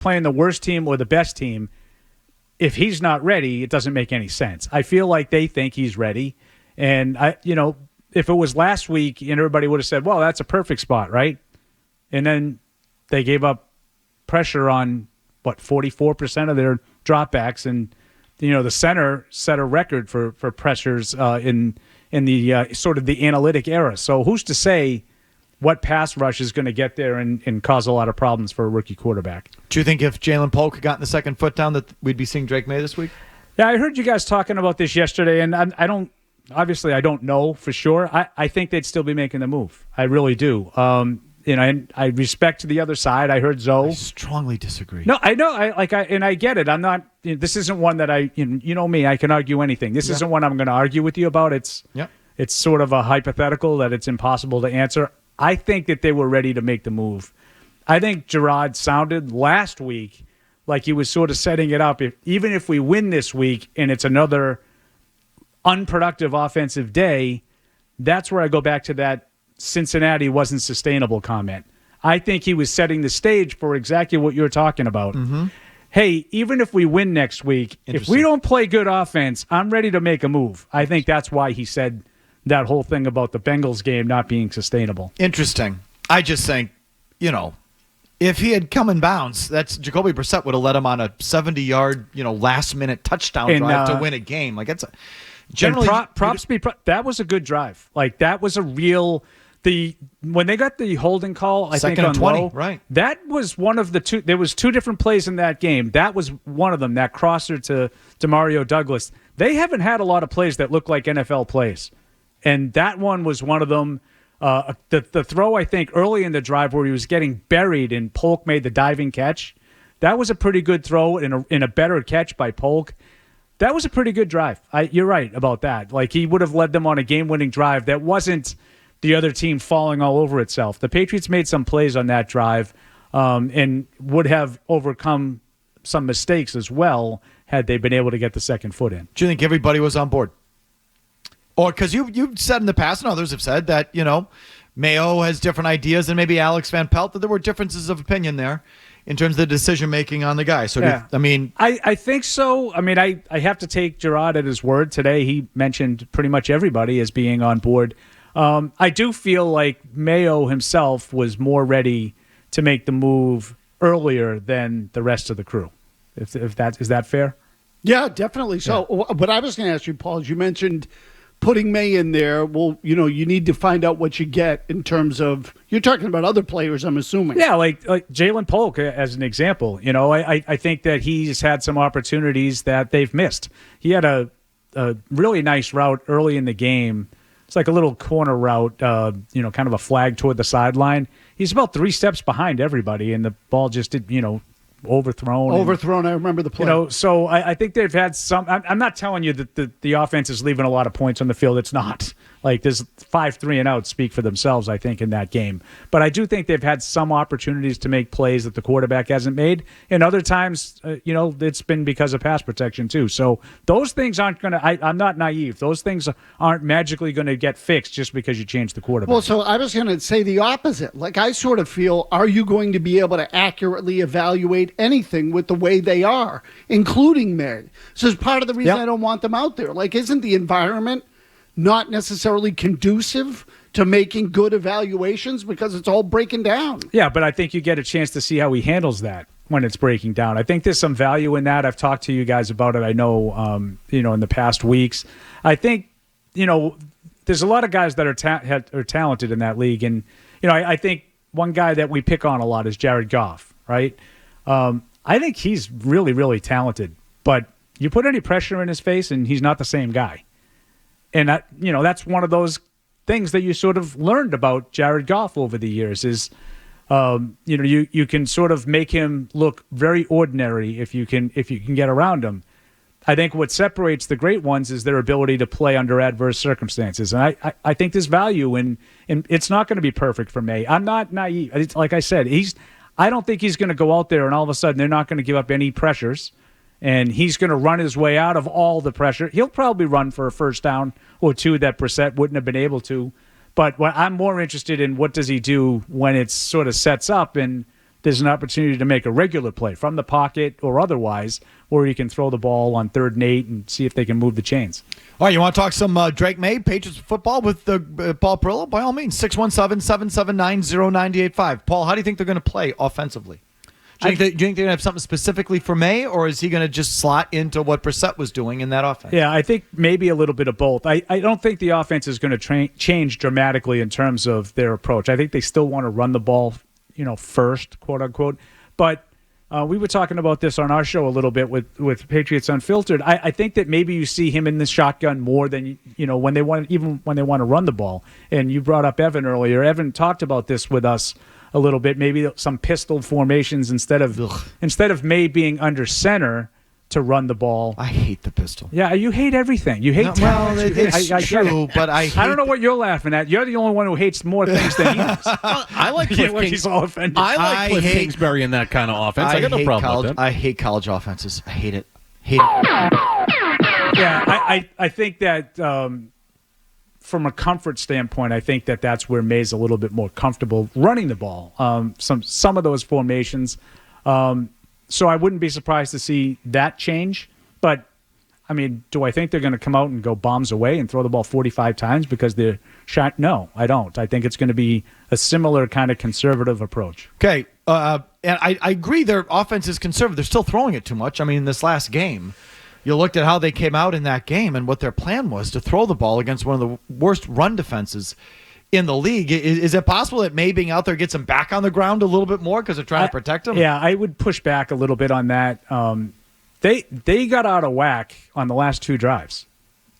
playing the worst team or the best team, if he's not ready, it doesn't make any sense. I feel like they think he's ready. And, if it was last week and everybody would have said, well, that's a perfect spot, right? And then they gave up pressure on, 44% of their dropbacks. And, the center set a record for pressures in the sort of the analytic era. So who's to say what pass rush is going to get there and cause a lot of problems for a rookie quarterback? Do you think if Jalen Polk had gotten the second foot down that we'd be seeing Drake Maye this week? Yeah, I heard you guys talking about this yesterday, and I don't know for sure. I think they'd still be making the move. I really do. And I respect the other side. I heard Zoe. I strongly disagree. No, I know. I get it. I'm not. This isn't one that you know me. I can argue anything. This isn't one I'm going to argue with you about. It's sort of a hypothetical that it's impossible to answer. I think that they were ready to make the move. I think Jerod sounded last week like he was sort of setting it up. Even if we win this week and it's another unproductive offensive day, that's where I go back to that Cincinnati wasn't sustainable comment. I think he was setting the stage for exactly what you're talking about. Mm-hmm. Hey, even if we win next week, if we don't play good offense, I'm ready to make a move. I think that's why he said that whole thing about the Bengals game not being sustainable. Interesting. I just think, if he had come in bounds, that's Jacoby Brissett would have led him on a 70-yard, last-minute touchdown drive to win a game. Like that's generally that was a good drive. Like that was a real. When they got the holding call, I think on 20, low, right? That was one of the two. There was two different plays in that game. That was one of them. That crosser to Mario Douglas. They haven't had a lot of plays that look like NFL plays, and that one was one of them. The throw, I think, early in the drive where he was getting buried and Polk made the diving catch. That was a pretty good throw in a better catch by Polk. That was a pretty good drive. You're right about that. Like he would have led them on a game-winning drive. That wasn't the other team falling all over itself. The Patriots made some plays on that drive and would have overcome some mistakes as well had they been able to get the second foot in. Do you think everybody was on board? Or because you've said in the past, and others have said that, Mayo has different ideas than maybe Alex Van Pelt, that there were differences of opinion there in terms of the decision-making on the guy. So, yeah. I think so. I have to take Jerod at his word. Today he mentioned pretty much everybody as being on board. I do feel like Mayo himself was more ready to make the move earlier than the rest of the crew. Is that fair? Yeah, definitely. So what I was going to ask you, Paul, is you mentioned putting May in there. Well, you need to find out what you get in terms of, you're talking about other players, I'm assuming. Yeah, like Jalen Polk as an example. I think that he's had some opportunities that they've missed. He had a really nice route early in the game. It's like a little corner route, kind of a flag toward the sideline. He's about 3 steps behind everybody, and the ball just did, overthrown. I remember the play. So I think they've had some. I'm not telling you that the offense is leaving a lot of points on the field. It's not. Like there's 5 3-and-outs speak for themselves, I think, in that game. But I do think they've had some opportunities to make plays that the quarterback hasn't made. And other times, it's been because of pass protection too. So those things aren't going to. I'm not naive. Those things aren't magically going to get fixed just because you change the quarterback. Well, so I was going to say the opposite. Like I sort of feel, are you going to be able to accurately evaluate anything with the way they are, including May? So it's part of the reason I don't want them out there. Like, isn't the environment not necessarily conducive to making good evaluations because it's all breaking down? Yeah, but I think you get a chance to see how he handles that when it's breaking down. I think there's some value in that. I've talked to you guys about it. I know, in the past weeks. I think, there's a lot of guys that are talented in that league. And, I think one guy that we pick on a lot is Jerod Goff, right? I think he's really, really talented. But you put any pressure in his face and he's not the same guy. And that's one of those things that you sort of learned about Jerod Goff over the years is, you can sort of make him look very ordinary if you can get around him. I think what separates the great ones is their ability to play under adverse circumstances. And I think there's value in it's not going to be perfect for May. I'm not naive. It's, like I said, I don't think he's going to go out there and all of a sudden they're not going to give up any pressures. And he's going to run his way out of all the pressure. He'll probably run for a first down or two that Brissett wouldn't have been able to. But what I'm more interested in, what does he do when it sort of sets up and there's an opportunity to make a regular play from the pocket or otherwise, where you can throw the ball on 3rd and 8 and see if they can move the chains. All right, you want to talk some Drake Maye, Patriots football with Paul Perillo? By all means, 617-779-0985. Paul, how do you think they're going to play offensively? Do you think they're going to have something specifically for Maye, or is he going to just slot into what Brissett was doing in that offense? Yeah, I think maybe a little bit of both. I don't think the offense is going to change dramatically in terms of their approach. I think they still want to run the ball, first, quote unquote. But we were talking about this on our show a little bit with Patriots Unfiltered. I think that maybe you see him in the shotgun more than when they want to run the ball. And you brought up Evan earlier. Evan talked about this with us a little bit. Maybe some pistol formations instead of Maye being under center to run the ball. I hate the pistol. Yeah, you hate everything. You hate talent. It's true, but I don't know what you're laughing at. You're the only one who hates more things than he does. I like Cliff He's all offended. I like Cliff Kingsbury in that kind of offense. I got no problem with that. I hate college offenses. I hate it. Yeah, I think that from a comfort standpoint, I think that that's where Maye's a little bit more comfortable running the ball. Some of those formations. So I wouldn't be surprised to see that change. But, I mean, do I think they're going to come out and go bombs away and throw the ball 45 times because they're shot? No, I don't. I think it's going to be a similar kind of conservative approach. Okay, and I agree their offense is conservative. They're still throwing it too much. I mean, in this last game, you looked at how they came out in that game and what their plan was to throw the ball against one of the worst run defenses in the league. Is it possible that Maye being out there gets him back on the ground a little bit more because they're trying to protect him? Yeah, I would push back a little bit on that. They got out of whack on the last 2 drives.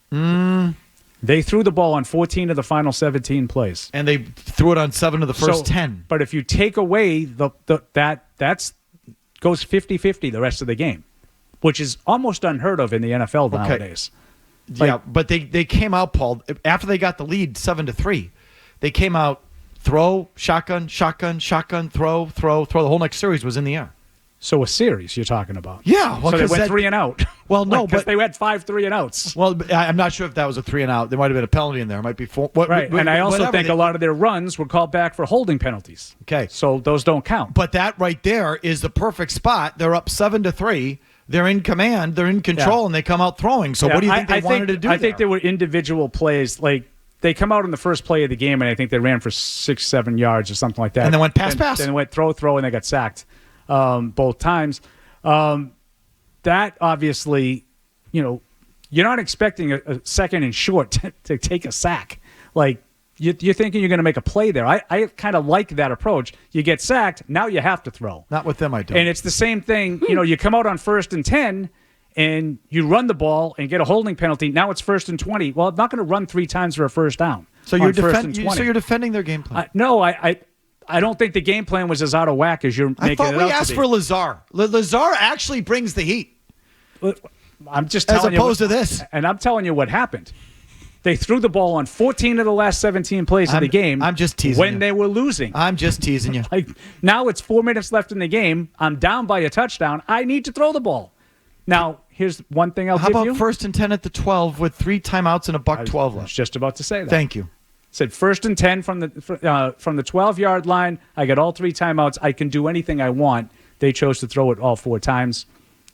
They threw the ball on 14 of the final 17 plays. And they threw it on 7 of the first 10. But if you take away that's goes 50-50 the rest of the game, which is almost unheard of in the NFL nowadays. But they came out, Paul, after they got the lead 7-3. They came out, throw, shotgun, throw. The whole next series was in the air. So a series you're talking about? Yeah. Well, so they went 3 and out. Well, no, because they had 5 3 and outs. Well, I'm not sure if that was a 3 and out. There might have been a penalty in there. It might be 4. Right. And I also think a lot of their runs were called back for holding penalties. Okay. So those don't count. But that right there is the perfect spot. They're up 7-3. They're in command. They're in control, and they come out throwing. So what do you think they wanted to do? I think there were individual plays like. They come out in the first play of the game, and I think they ran for 6-7 yards or something like that. And then went pass. Then went throw, and they got sacked both times. That obviously, you're not expecting a second and short to take a sack. Like, you're thinking you're going to make a play there. I kind of like that approach. You get sacked, now you have to throw. Not with them, I don't. And it's the same thing. You come out on 1st and 10, and you run the ball and get a holding penalty. Now it's 1st and 20. Well, I'm not going to run 3 times for a first down. So you're defending their game plan. No, I don't think the game plan was as out of whack as you're making it out to be. I thought we asked for Lazar. Lazar actually brings the heat. I'm just telling you. As opposed to this. And I'm telling you what happened. They threw the ball on 14 of the last 17 plays of the game. I'm just teasing when they were losing. I'm just teasing you. Like, now it's 4 minutes left in the game. I'm down by a touchdown. I need to throw the ball. Now, here's one thing I'll give you. How about 1st and 10 at the 12 with 3 timeouts and a $1:12 left? I was just about to say that. Thank you. Said 1st and 10 from the 12-yard line. I got all 3 timeouts. I can do anything I want. They chose to throw it all 4 times.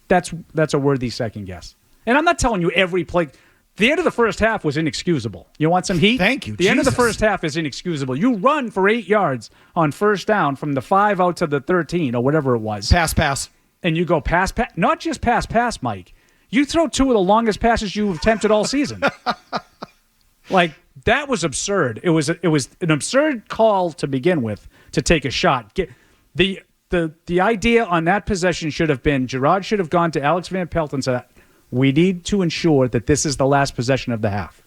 That's a worthy second guess. And I'm not telling you every play. The end of the first half was inexcusable. You want some heat? Thank you. The end of the first half is inexcusable. You run for 8 yards on 1st down from the 5 out to the 13 or whatever it was. Pass. And you go pass, not just pass, Mike. You throw 2 of the longest passes you've attempted all season. Like, that was absurd. It was an absurd call to begin with to take a shot. The idea on that possession should have been Jerod should have gone to Alex Van Pelt and said, we need to ensure that this is the last possession of the half.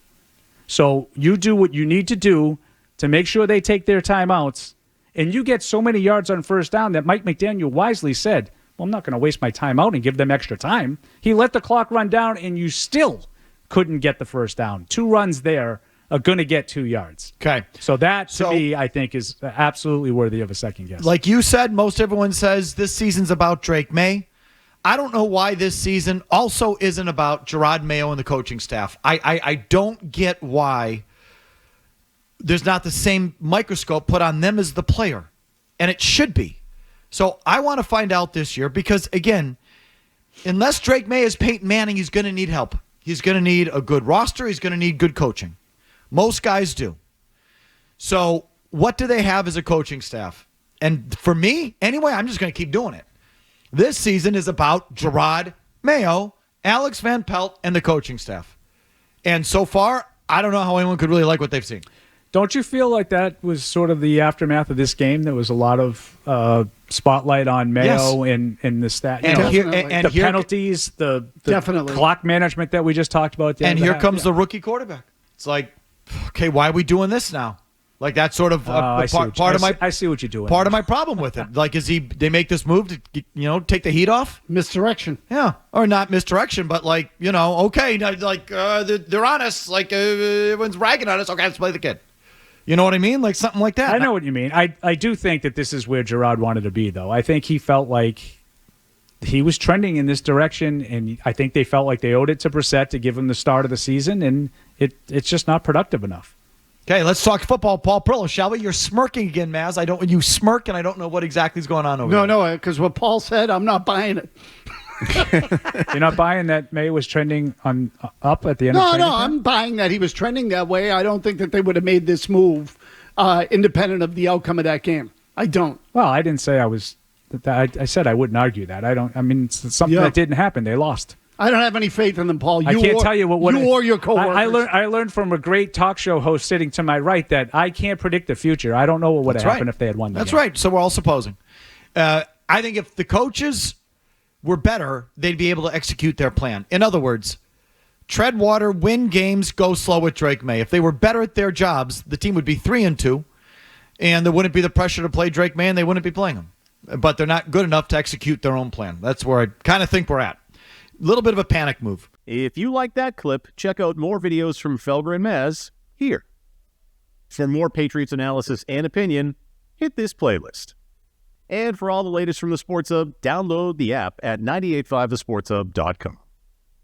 So you do what you need to do to make sure they take their timeouts, and you get so many yards on 1st down that Mike McDaniel wisely said, well, I'm not going to waste my timeout and give them extra time. He let the clock run down, and you still couldn't get the 1st down. 2 runs there are going to get 2 yards. Okay. So that, to me, I think is absolutely worthy of a second guess. Like you said, most everyone says this season's about Drake Maye. I don't know why this season also isn't about Jerod Mayo and the coaching staff. I don't get why there's not the same microscope put on them as the player. And it should be. So I want to find out this year because, again, unless Drake Maye is Peyton Manning, he's going to need help. He's going to need a good roster. He's going to need good coaching. Most guys do. So what do they have as a coaching staff? And for me, anyway, I'm just going to keep doing it. This season is about Jerod, Mayo, Alex Van Pelt, and the coaching staff. And so far, I don't know how anyone could really like what they've seen. Don't you feel like that was sort of the aftermath of this game? There was a lot of spotlight on Mayo and the stat, the penalties, the clock management that we just talked about. And here comes the rookie quarterback. It's like, okay, why are we doing this now? Like that's sort of I see what you're doing. Part of my problem with it. Like, they make this move to take the heat off? Misdirection. Yeah, or not misdirection, but like okay, like they're on us. Like everyone's ragging on us. Okay, let's play the kid. You know what I mean? Like something like that. I know what you mean. I do think that this is where Jerod wanted to be, though. I think he felt like he was trending in this direction, and I think they felt like they owed it to Brissett to give him the start of the season, and it's just not productive enough. Okay, let's talk football, Paul Perillo, shall we? You're smirking again, Mazz. You smirk, and I don't know what exactly is going on over there. No, because what Paul said, I'm not buying it. You're not buying that May was trending up at the end of training camp? I'm buying that he was trending that way. I don't think that they would have made this move independent of the outcome of that game. I don't. Well, I didn't say I was. I said I wouldn't argue that. It's something that didn't happen. They lost. I don't have any faith in them, Paul. I can't tell you what you or your coworkers. I learned from a great talk show host sitting to my right that I can't predict the future. I don't know what would have happened if they had won the game. That's right. So we're all supposing. I think if the coaches were better, they'd be able to execute their plan. In other words, tread water, win games, go slow with Drake Maye. If they were better at their jobs, the team would be 3-2, and there wouldn't be the pressure to play Drake Maye, and they wouldn't be playing him. But they're not good enough to execute their own plan. That's where I kind of think we're at. A little bit of a panic move. If you like that clip, check out more videos from Felger and Mazz here. For more Patriots analysis and opinion, hit this playlist. And for all the latest from the Sports Hub, download the app at 985thesportshub.com.